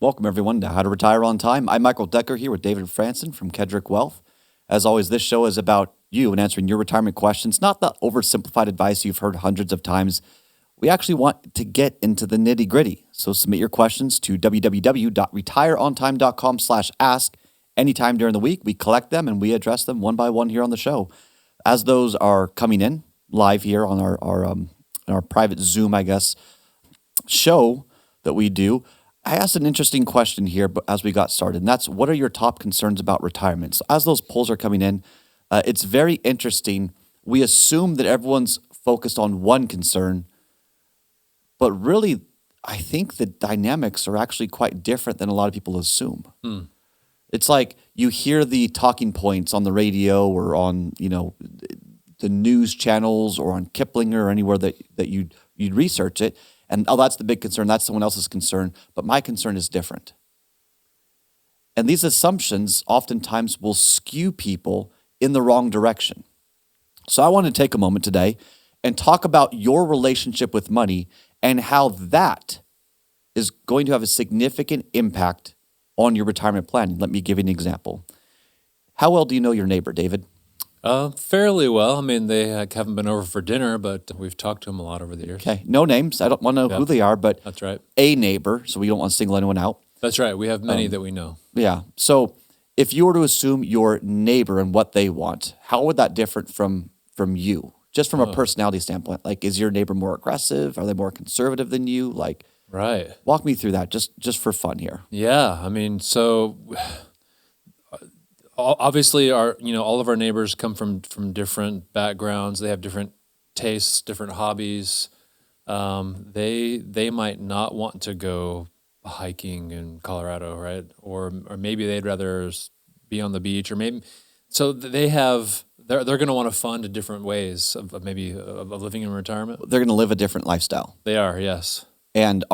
Welcome, everyone, to How to Retire on Time. I'm Michael Decker here with David Franson from Kedrick Wealth. As always, this show is about you and answering your retirement questions, not the oversimplified advice you've heard hundreds of times. We actually want to get into the nitty gritty. So submit your questions to www.retireontime.com/ask. Anytime during the week, we collect them and we address them one by one here on the show. As those are coming in live here on our private Zoom, show that we do, I asked an interesting question here but as we got started, and that's what are your top concerns about retirement? So as those polls are coming in, it's very interesting. We assume that everyone's focused on one concern, but really, I think the dynamics are actually quite different than a lot of people assume. It's like you hear the talking points on the radio or on the news channels or on Kiplinger or anywhere that you'd research it. And that's the big concern. That's someone else's concern. But my concern is different. And these assumptions oftentimes will skew people in the wrong direction. So I want to take a moment today and talk about your relationship with money and how that is going to have a significant impact on your retirement planning. Let me give you an example. How well do you know your neighbor, David? Fairly well. I mean, they haven't been over for dinner, but we've talked to them a lot over the years. Okay, no names. I don't want to know who they are, but That's right. a neighbor, so we don't want to single anyone out. That's right. We have many that we know. Yeah. So if you were to assume your neighbor and what they want, how would that differ from you? Just from a personality standpoint. Like, is your neighbor more aggressive? Are they more conservative than you? Like, Right. walk me through that just for fun here. Yeah. I mean, so obviously all of our neighbors come from different backgrounds. They have different tastes, different hobbies. They might not want to go hiking in Colorado, right? Or maybe they'd rather be on the beach, or maybe so they're going to want to fund different ways of living in retirement. They're going to live a different lifestyle. They are, yes. And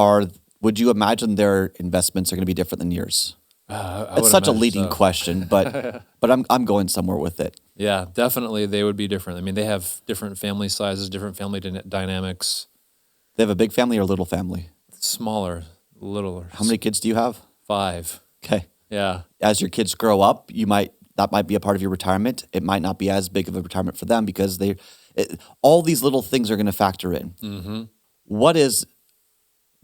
would you imagine their investments are going to be different than yours? I It's would such a imagine leading so. question, but I'm going somewhere with it. Yeah, definitely they would be different. I mean, they have different family sizes, different family dynamics, They have a big family or a little family? smaller, littler. How many kids do you have? 5. Okay. Yeah. As your kids grow up, that might be a part of your retirement. It might not be as big of a retirement for them because all these little things are going to factor in. Mm-hmm. What is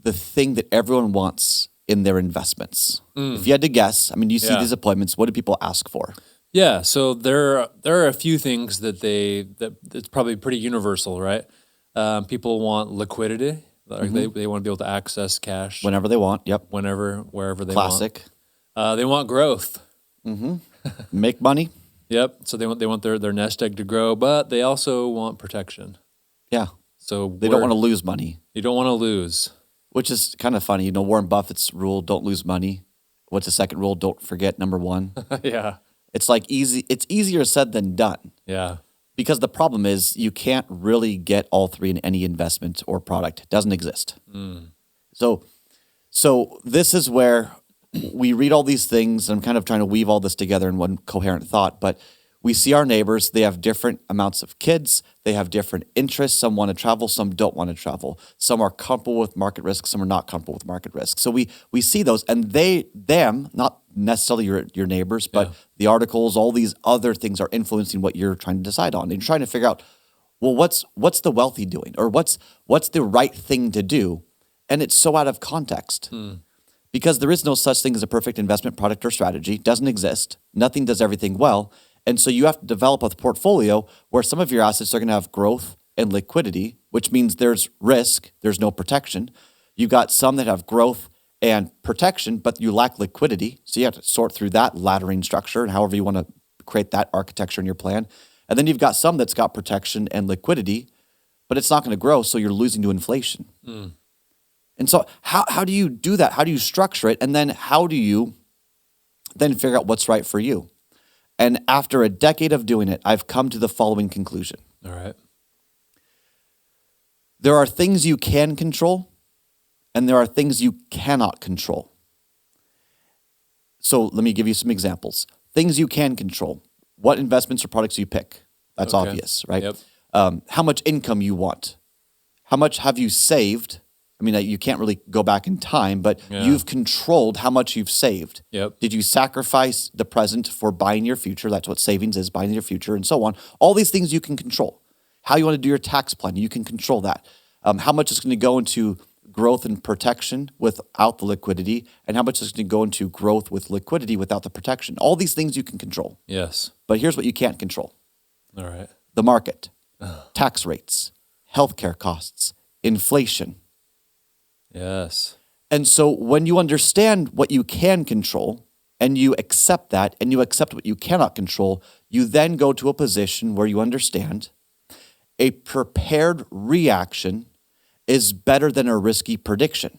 the thing that everyone wants in their investments? If you had to guess, I mean, you see Yeah. these appointments. What do people ask for? Yeah, so there are a few things that it's probably pretty universal, right? People want liquidity. Like they want to be able to access cash Whenever they want. Yep. whenever, wherever they Classic. want. They want growth. Make money. Yep. So they want their nest egg to grow, but they also want protection. Yeah. So They don't want to lose money, You don't want to lose. which is kind of funny. Warren Buffett's rule, don't lose money. What's the second rule? Don't forget number one. Yeah. It's like it's easier said than done. Yeah. Because the problem is you can't really get all three in any investment or product. It doesn't exist. So this is where we read all these things. And I'm kind of trying to weave all this together in one coherent thought. But we see our neighbors. They have different amounts of kids. They have different interests. Some want to travel. Some don't want to travel. Some are comfortable with market risk. Some are not comfortable with market risk. So we see those. And them, not necessarily your neighbors, but the articles, all these other things are influencing what you're trying to decide on. And you're trying to figure out, well, what's the wealthy doing? Or what's the right thing to do? And it's so out of context. Because there is no such thing as a perfect investment product or strategy. It doesn't exist. Nothing does everything well. And so you have to develop a portfolio where some of your assets are going to have growth and liquidity, which means there's risk, there's no protection. You've got some that have growth and protection, but you lack liquidity. So you have to sort through that laddering structure and however you want to create that architecture in your plan. And then you've got some that's got protection and liquidity, but it's not going to grow, so you're losing to inflation. And so how do you do that? How do you structure it? And then how do you then figure out what's right for you? And after a decade of doing it, I've come to the following conclusion. All right. There are things you can control, and there are things you cannot control. So let me give you some examples. Things you can control. What investments or products you pick? That's Okay. obvious, right? Yep. How much income you want. How much have you saved? mean, you can't really go back in time, but you've controlled how much you've saved. Yep. Did you sacrifice the present for buying your future? That's what savings is, buying your future, and so on. All these things you can control. How you want to do your tax plan, you can control that. How much is going to go into growth and protection without the liquidity, and how much is going to go into growth with liquidity without the protection. All these things you can control. Yes. But here's what you can't control. All right. The market, tax rates, healthcare costs, inflation. Yes. And so when you understand what you can control and you accept that and you accept what you cannot control, you then go to a position where you understand a prepared reaction is better than a risky prediction.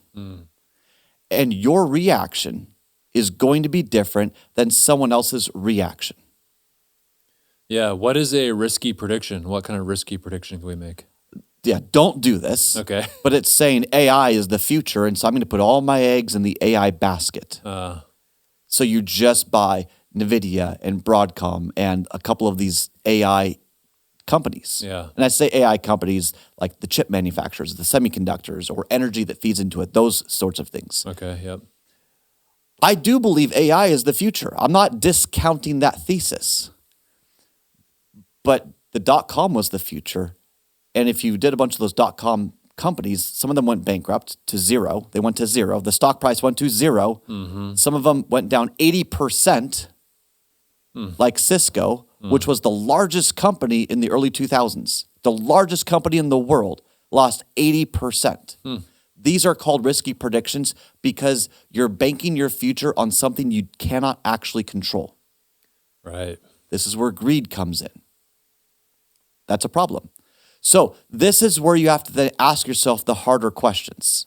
And your reaction is going to be different than someone else's reaction. Yeah. What is a risky prediction? What kind of risky prediction can we make? Yeah, don't do this. Okay. But it's saying AI is the future, and so I'm going to put all my eggs in the AI basket. So you just buy NVIDIA and Broadcom and a couple of these AI companies. Yeah. And I say AI companies like the chip manufacturers, the semiconductors, or energy that feeds into it, those sorts of things. Okay. Yep. I do believe AI is the future. I'm not discounting that thesis. But the .com was the future. And if you did a bunch of those .com companies, some of them went bankrupt to zero. They went to zero. The stock price went to zero. Some of them went down 80%, like Cisco, which was the largest company in the early 2000s. The largest company in the world lost 80%. These are called risky predictions because you're banking your future on something you cannot actually control. Right. This is where greed comes in. That's a problem. So this is where you have to then ask yourself the harder questions.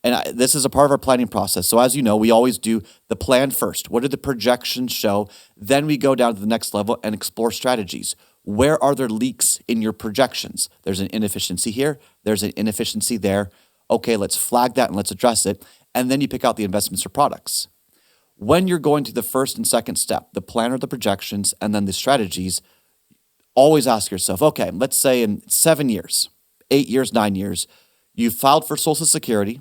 And this is a part of our planning process. So as you know, we always do the plan first. What do the projections show? Then we go down to the next level and explore strategies. Where are there leaks in your projections? There's an inefficiency here. There's an inefficiency there. Okay, let's flag that and let's address it. And then you pick out the investments or products. When you're going to the first and second step, the plan or the projections, and then the strategies, always ask yourself, okay, let's say in 7 years, 8 years, 9 years, you filed for Social Security.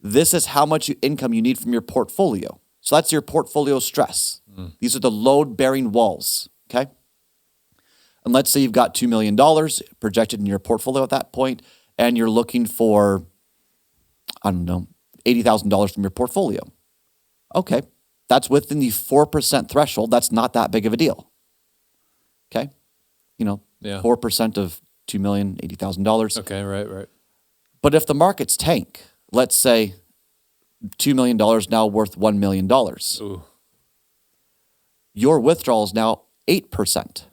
This is how much income you need from your portfolio. So that's your portfolio stress. These are the load-bearing walls, okay? And let's say you've got $2 million projected in your portfolio at that point, and you're looking for, I don't know, $80,000 from your portfolio. Okay, that's within the 4% threshold. That's not that big of a deal. Okay, you know, 4% of $2 million, $80,000. Okay, right. But if the markets tank, let's say $2 million now worth $1 million, Ooh. your withdrawal is now 8%.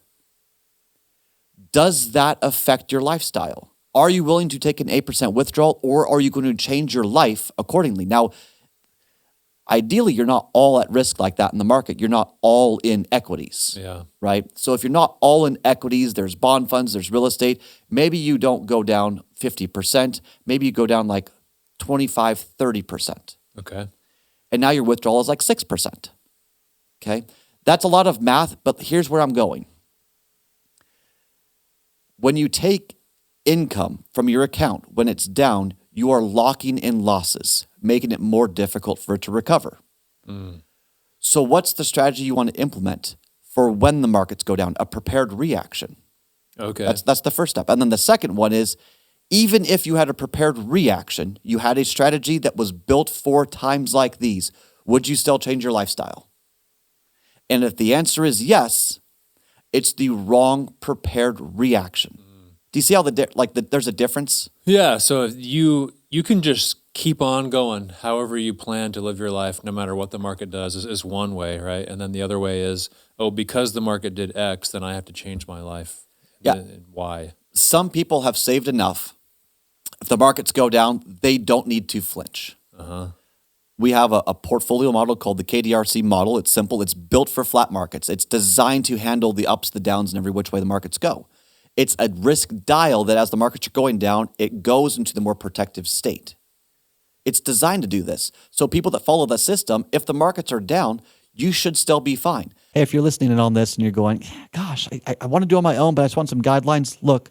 Does that affect your lifestyle? Are you willing to take an 8% withdrawal, or are you going to change your life accordingly? Now, ideally, you're not all at risk like that in the market. You're not all in equities, right? So if you're not all in equities, there's bond funds, there's real estate. Maybe you don't go down 50%. Maybe you go down like 25, 30%. Okay. And now your withdrawal is like 6%. Okay. That's a lot of math, but here's where I'm going. When you take income from your account, when it's down, you are locking in losses, making it more difficult for it to recover. So what's the strategy you want to implement for when the markets go down? A prepared reaction. Okay. That's the first step. And then the second one is, even if you had a prepared reaction, you had a strategy that was built for times like these, would you still change your lifestyle? And if the answer is yes, it's the wrong prepared reaction. Do you see how there's a difference? Yeah, so if you can just keep on going however you plan to live your life, no matter what the market does, is one way, right? And then the other way is, because the market did X, then I have to change my life. Yeah. And why? Some people have saved enough. If the markets go down, they don't need to flinch. We have a portfolio model called the KDRC model. It's simple. It's built for flat markets. It's designed to handle the ups, the downs, and every which way the markets go. It's a risk dial that as the markets are going down, it goes into the more protective state. It's designed to do this. So people that follow the system, if the markets are down, you should still be fine. Hey, if you're listening in on this and you're going, gosh, I want to do it on my own, but I just want some guidelines. Look,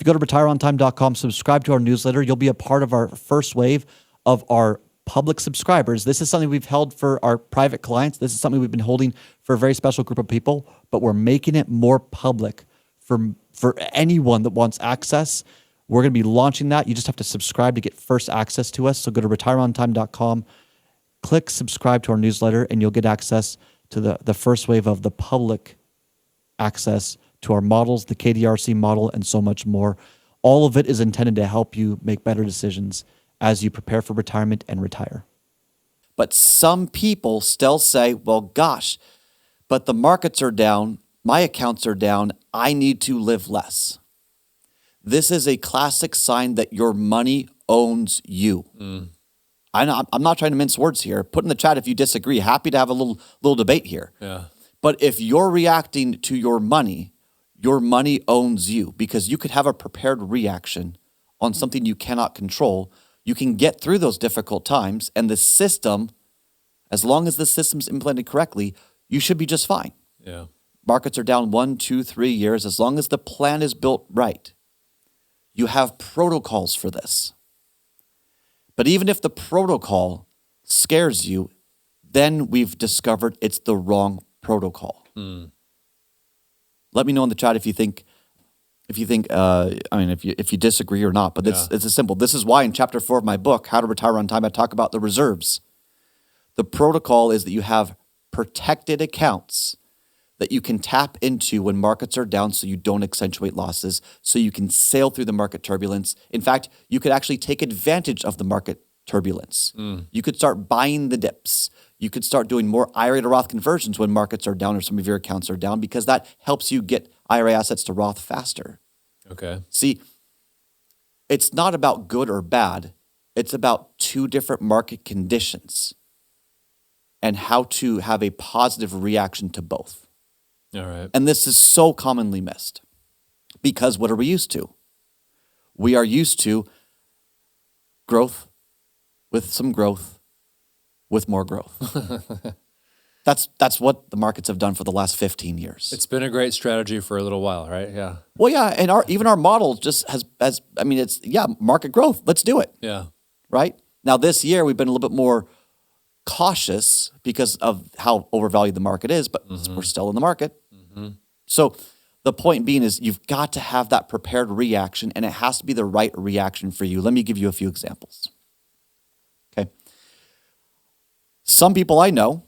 If you go to retireontime.com, subscribe to our newsletter, you'll be a part of our first wave of our public subscribers. This is something we've held for our private clients. This is something we've been holding for a very special group of people, but we're making it more public for anyone that wants access. We're going to be launching that. You just have to subscribe to get first access to us. So go to retireontime.com, click subscribe to our newsletter, and you'll get access to the first wave of the public access to our models, the KDRC model, and so much more. All of it is intended to help you make better decisions as you prepare for retirement and retire. But some people still say, well, gosh, but the markets are down, my accounts are down, I need to live less. This is a classic sign that your money owns you. I'm not trying to mince words here. Put in the chat if you disagree. Happy to have a little debate here. Yeah. But if you're reacting to your money owns you, because you could have a prepared reaction on something you cannot control. You can get through those difficult times, and the system, as long as the system's implemented correctly, you should be just fine. Yeah. Markets are down 1, 2, 3 years. As long as the plan is built right, you have protocols for this. But even if the protocol scares you, then we've discovered it's the wrong protocol. Let me know in the chat if you think, if you disagree or not. But it's as simple. This is why in chapter 4 of my book, How to Retire on Time, I talk about the reserves. The protocol is that you have protected accounts that you can tap into when markets are down so you don't accentuate losses, so you can sail through the market turbulence. In fact, you could actually take advantage of the market turbulence. You could start buying the dips. You could start doing more IRA to Roth conversions when markets are down or some of your accounts are down, because that helps you get IRA assets to Roth faster. Okay. See, it's not about good or bad. It's about two different market conditions and how to have a positive reaction to both. All right. And this is so commonly missed because what are we used to? We are used to growth with some growth with more growth. That's what the markets have done for the last 15 years. It's been a great strategy for a little while, right? Yeah. Well, yeah, and even our model just has market growth. Let's do it. Yeah. Right? Now this year we've been a little bit more cautious because of how overvalued the market is, but we're still in the market. So the point being is you've got to have that prepared reaction, and it has to be the right reaction for you. Let me give you a few examples. Okay. Some people I know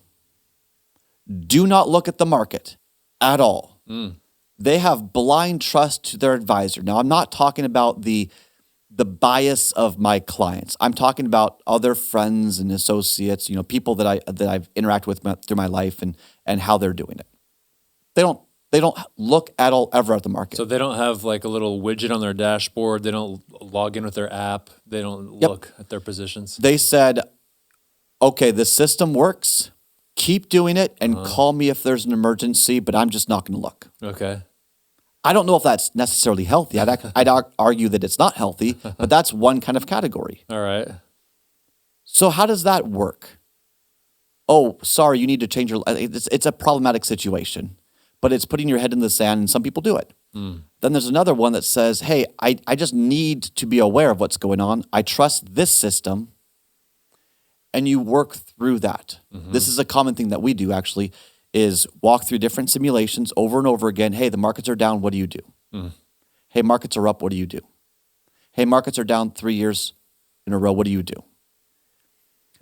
do not look at the market at all. They have blind trust to their advisor. Now, I'm not talking about the bias of my clients. I'm talking about other friends and associates, people that I've interacted with through my life and how they're doing it. They don't look at all ever at the market. So they don't have like a little widget on their dashboard. They don't log in with their app. They don't look at their positions. They said, okay, the system works. Keep doing it and call me if there's an emergency, but I'm just not going to look. Okay. I don't know if that's necessarily healthy. I'd argue that it's not healthy, but that's one kind of category. All right. So how does that work? Oh, sorry, you need to change your... It's a problematic situation, but it's putting your head in the sand, and some people do it. Then there's another one that says, hey, I just need to be aware of what's going on. I trust this system, and you work through that. This is a common thing that we do, actually, is walk through different simulations over and over again. Hey, the markets are down. What do you do? Hey, markets are up. What do you do? Hey, markets are down 3 years in a row. What do you do?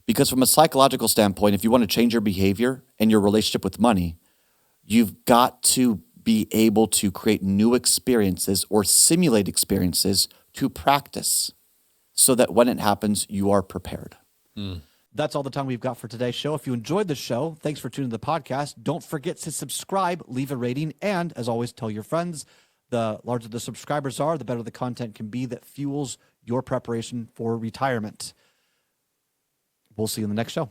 Because from a psychological standpoint, if you want to change your behavior and your relationship with money, you've got to be able to create new experiences or simulate experiences to practice so that when it happens, you are prepared. That's all the time we've got for today's show. If you enjoyed the show, thanks for tuning to the podcast. Don't forget to subscribe, leave a rating, and as always, tell your friends. The larger the subscribers are, the better the content can be that fuels your preparation for retirement. We'll see you in the next show.